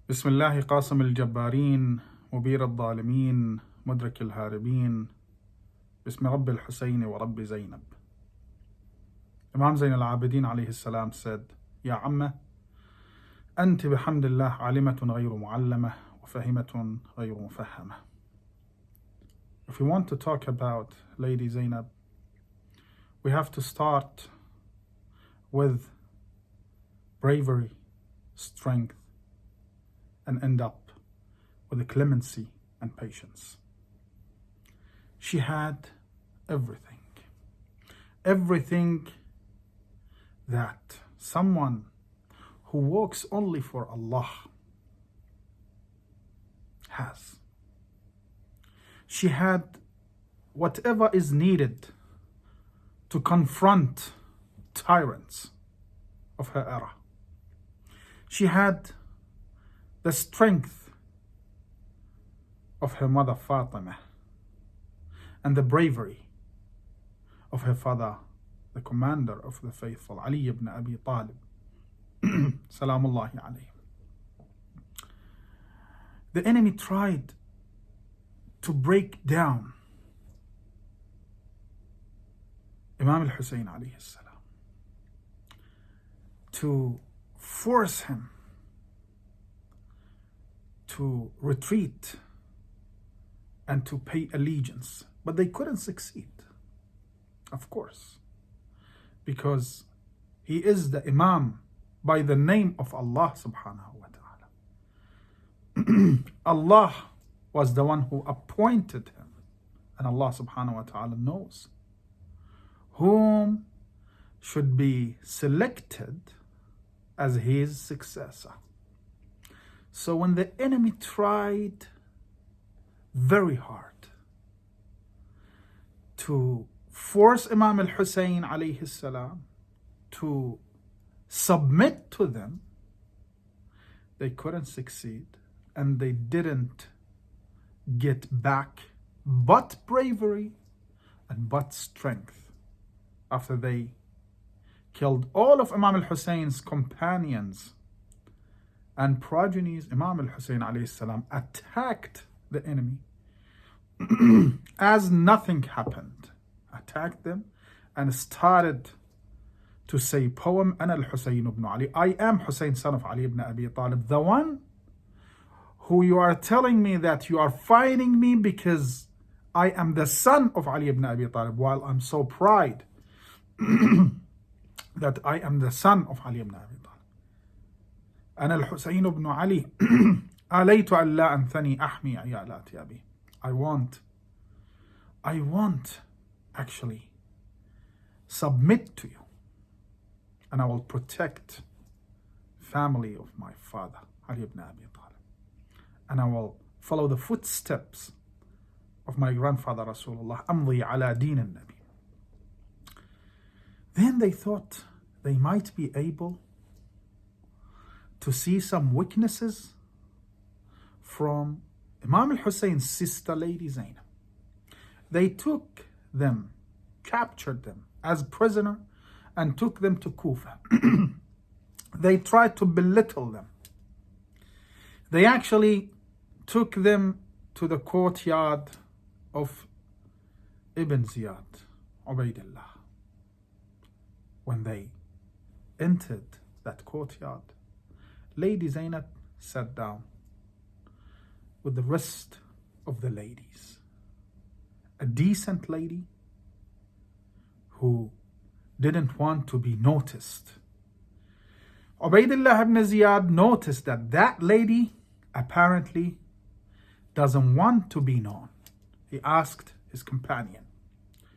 بسم الله قاسم الجبارين مبير الظالمين مدرك الهاربين باسم رب الحسين ورب زينب. Imam Zain al-Abidin alayhi salam said, Ya Amma, أنت بحمد الله عالمة غير معلمة وفهمة غير مفهمة. If we want to talk about Lady Zainab, we have to start with bravery, strength, and end up with the clemency and patience. She had everything. Everything that someone who works only for Allah has. She had whatever is needed to confront tyrants of her era. She had the strength of her mother Fatima and the bravery of her father, the commander of the faithful, Ali ibn Abi Talib, Salamullahi alayhi. The enemy tried to break down Imam al-Hussein alayhi salam, to force him to retreat and to pay allegiance. But they couldn't succeed, of course, because he is the Imam by the name of Allah subhanahu wa ta'ala. Allah was the one who appointed him, and Allah subhanahu wa ta'ala knows whom should be selected as his successor. So when the enemy tried very hard to force Imam al-Hussein alayhi salam to submit to them, they couldn't succeed, and they didn't get back but bravery and but strength after they killed all of Imam al-Hussein's companions and progenies. Imam al-Hussein alayhi salam attacked the enemy as nothing happened, attacked them and started to say poem, Ana al-Husayn ibn Ali, I am Hussein, son of Ali ibn Abi Talib, the one who you are telling me that you are fighting me because I am the son of Ali ibn Abi Talib, while I'm so proud that I am the son of Ali ibn Abi Talib. أنا الحسين بن علي عليت أن لا أنثني أحمي عيالات أبي. I want actually submit to you, and I will protect family of my father Ali ibn Abi Talib, and I will follow the footsteps of my grandfather Rasulullah. أمضي على دين النبي. Then they thought they might be able to see some weaknesses from Imam al-Hussein's sister, Lady Zainab. They took them, captured them as prisoner, and took them to Kufa. They tried to belittle them. They actually took them to the courtyard of Ibn Ziyad, Ubaidillah. When they entered that courtyard, Lady Zainab sat down with the rest of the ladies. A decent lady who didn't want to be noticed. Ubaidillah ibn Ziyad noticed that that lady apparently doesn't want to be known. He asked his companion,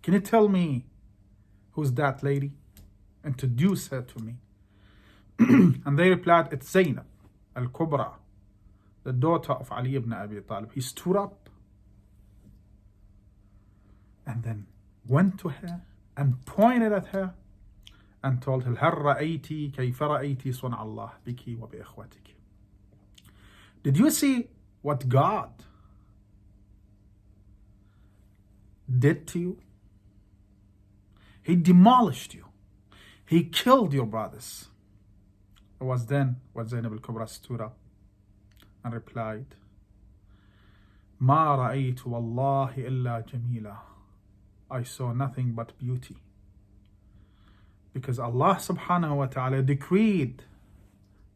can you tell me who's that lady? Introduce her to me. And they replied, it's Zainab al-Kubra, the daughter of Ali ibn Abi Talib. He stood up and then went to her and pointed at her and told her, هل رأيتي كيف رأيتي صنع الله بك وبإخوتك. Did you see what God did to you? He demolished you. He killed your brothers. It was then when Zainab al-Kubra stood up and replied, ما رأيت والله إلا جميلة. I saw nothing but beauty. Because Allah subhanahu wa ta'ala decreed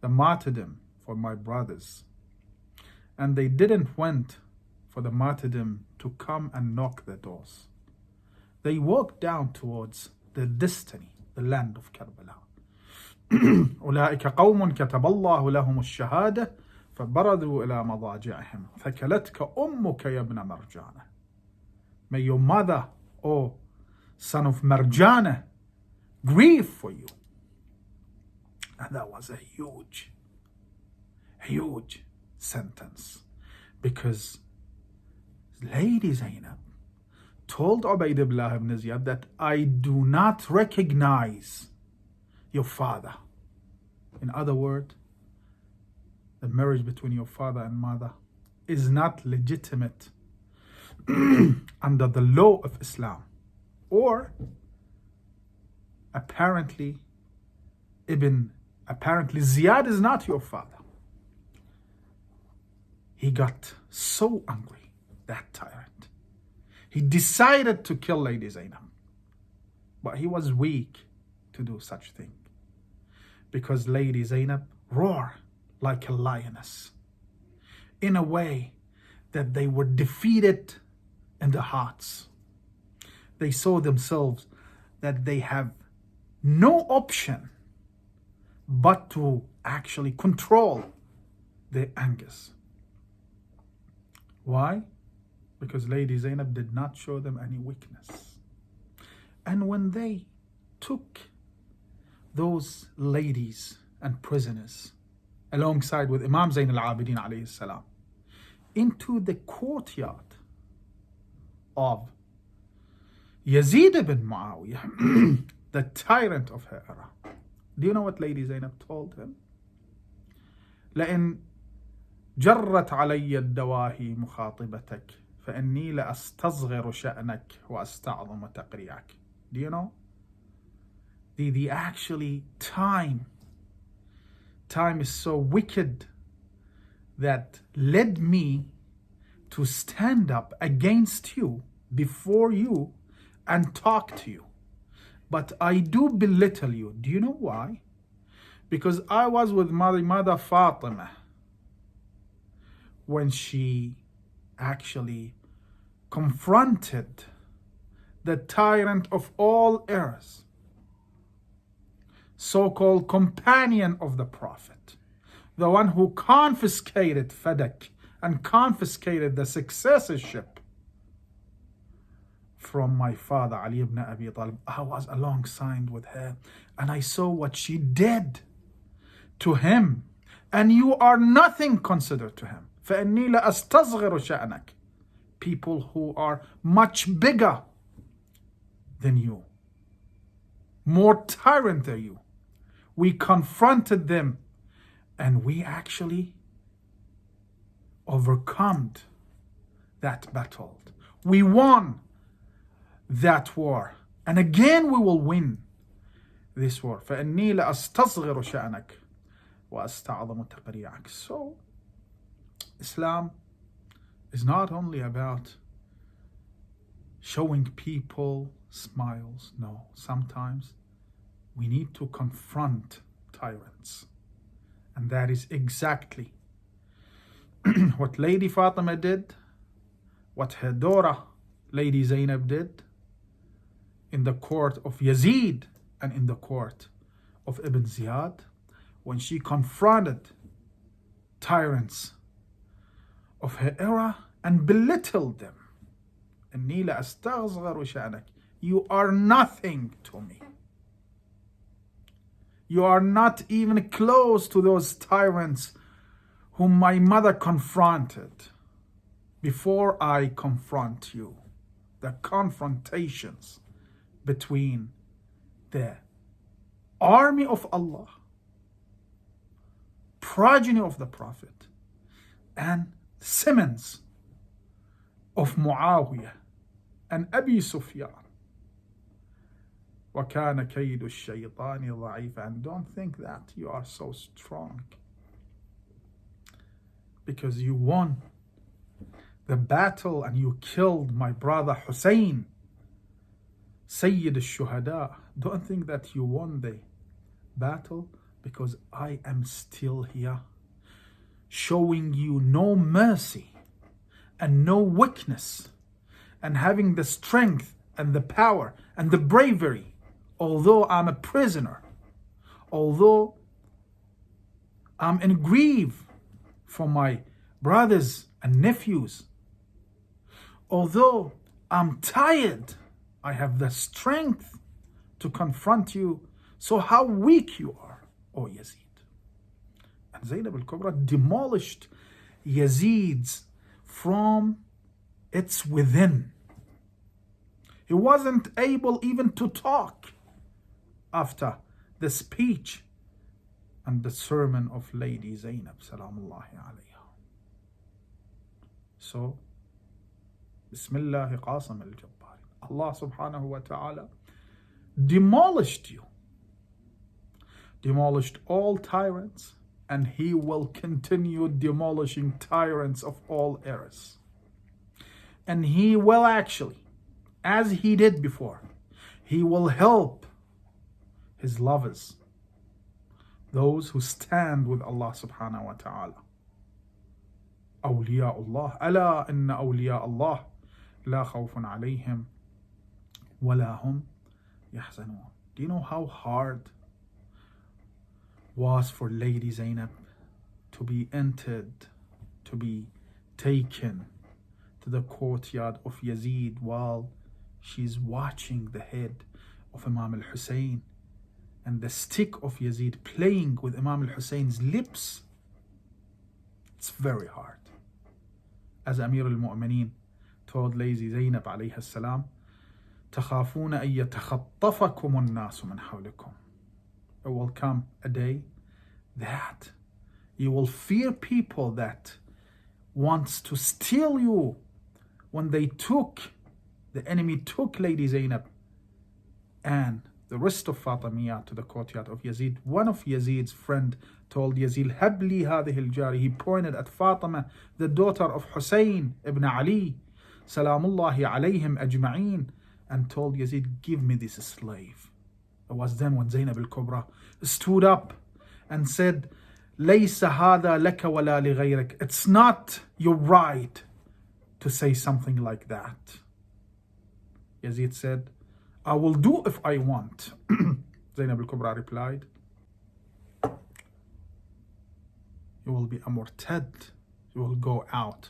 the martyrdom for my brothers. And they didn't went for the martyrdom to come and knock their doors. They walked down towards their destiny, the land of Karbala. أولئك قوم كتب الله لهم الشهادة فبردوا إلى مضاجعهم ثكلتك أمك يا ابن مرجانة. May your mother, O son of Marjana, grieve for you. And that was a huge sentence, because Lady Zainab told Ubaydullah ibn Ziyad that I do not recognize your father. In other words, the marriage between your father and mother is not legitimate under the law of Islam. Or apparently Ziyad is not your father. He got so angry, that tyrant. He decided to kill Lady Zainab. But he was weak to do such thing, because Lady Zainab roared like a lioness in a way that they were defeated in the hearts. They saw themselves that they have no option but to actually control their angers. Why? Because Lady Zainab did not show them any weakness. And when they took those ladies and prisoners alongside with Imam Zain al-Abidin alayhi salam into the courtyard of Yazid ibn Muawiyah, the tyrant of her era, do you know what Lady Zainab told him? لئن جرت علي الدواهي مخاطبتك فإني لأستصغر شأنك وأستعظم تقريعك. Do you know? The actually time is so wicked that led me to stand up against you, before you, and talk to you. But I do belittle you. Do you know why? Because I was with my mother Fatima when she actually confronted the tyrant of all eras, so-called companion of the Prophet, the one who confiscated Fadak and confiscated the successorship from my father Ali ibn Abi Talib. I was alongside with her and I saw what she did to him, and you are nothing considered to him. فَإِنِّي لَأَسْتَصْغِرُ شَأْنَكَ. People who are much bigger than you, more tyrant than you. We confronted them and we actually overcome that battle. We won that war, and again we will win this war. فَإِنِّي لَأَسْتَصْغِرُ شَأْنَكَ وَأَسْتَعْظَمُ تَقْرِيعَكَ. So Islam is not only about showing people smiles. No, sometimes we need to confront tyrants. And that is exactly what Lady Fatima did, what her daughter Lady Zainab did in the court of Yazid and in the court of Ibn Ziyad, when she confronted tyrants of her era and belittled them. إِنِّي لَأَسْتَصْغِرُ شَأْنَكَ. You are nothing to me. You are not even close to those tyrants whom my mother confronted. Before I confront you, the confrontations between the army of Allah, progeny of the Prophet, and Simmons of Muawiyah and Abi Sufyan. وَكَانَ كَيْدُ الشَّيْطَانِ ضَعِيفًا. And don't think that you are so strong. because you won the battle and you killed my brother Hussein, Sayyid al-Shuhada. Don't think that you won the battle, because I am still here, showing you no mercy and no weakness, and having the strength and the power and the bravery, although I'm a prisoner, although I'm in grief for my brothers and nephews, although I'm tired, I have the strength to confront you. So how weak you are, O Yazid. And Zainab al-Kubra demolished Yazid's from its within. He wasn't able even to talk after the speech and the sermon of Lady Zainab salamullahi alayha. So, Bismillah Qasim al-Jabbar. Allah subhanahu wa ta'ala demolished you, demolished all tyrants, and He will continue demolishing tyrants of all eras. And He will actually, as He did before, He will help His lovers, those who stand with Allah subhanahu wa ta'ala. أولياء الله ألا إن أولياء الله لا خوف عليهم ولا هم يحزنون. Do you know how hard was for Lady Zainab to be entered, to be taken to the courtyard of Yazid while she's watching the head of Imam al-Hussein and the stick of Yazid playing with Imam al-Hussein's lips? It's very hard. As Amir al-Mu'mineen told Lady Zainab alayhi salam, تخافون أن يتخطفكم الناس من حولكم. It will come a day that you will fear people that wants to steal you. When the enemy took Lady Zainab and the rest of Fatimiyya to the courtyard of Yazid, one of Yazid's friend told Yazid, Habli hadhihi al-jari. He pointed at Fatima, the daughter of Hussein ibn Ali, salamullahi alayhim ajma'een, and told Yazid, give me this slave. It was then when Zainab al-Kubra stood up and said, لَيْسَ هَذَا لَكَ وَلَا لِغَيْرِكَ. It's not your right to say something like that. Yazid said, I will do if I want. Zainab al-Kubra replied, you will be a murtad. You will go out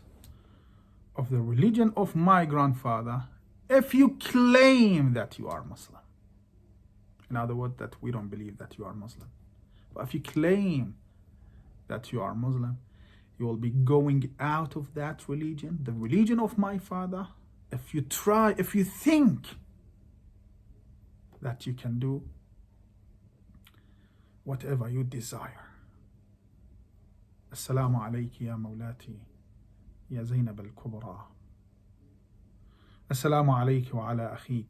of the religion of my grandfather if you claim that you are Muslim. In other words, that we don't believe that you are Muslim. But if you claim that you are Muslim, you will be going out of that religion, the religion of my father, if you think that you can do whatever you desire. Assalamu alayki ya mawlati ya Zainab al-Kubra. Assalamu alayki wa ala akhik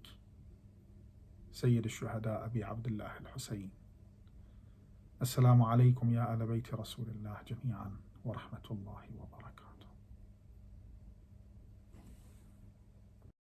Sayyid al-Shuhada Abi Abdullah al-Husayn. Assalamu alaykum ya ala bayti Rasulillah jami'an wa rahmatullahi wa barakatuh.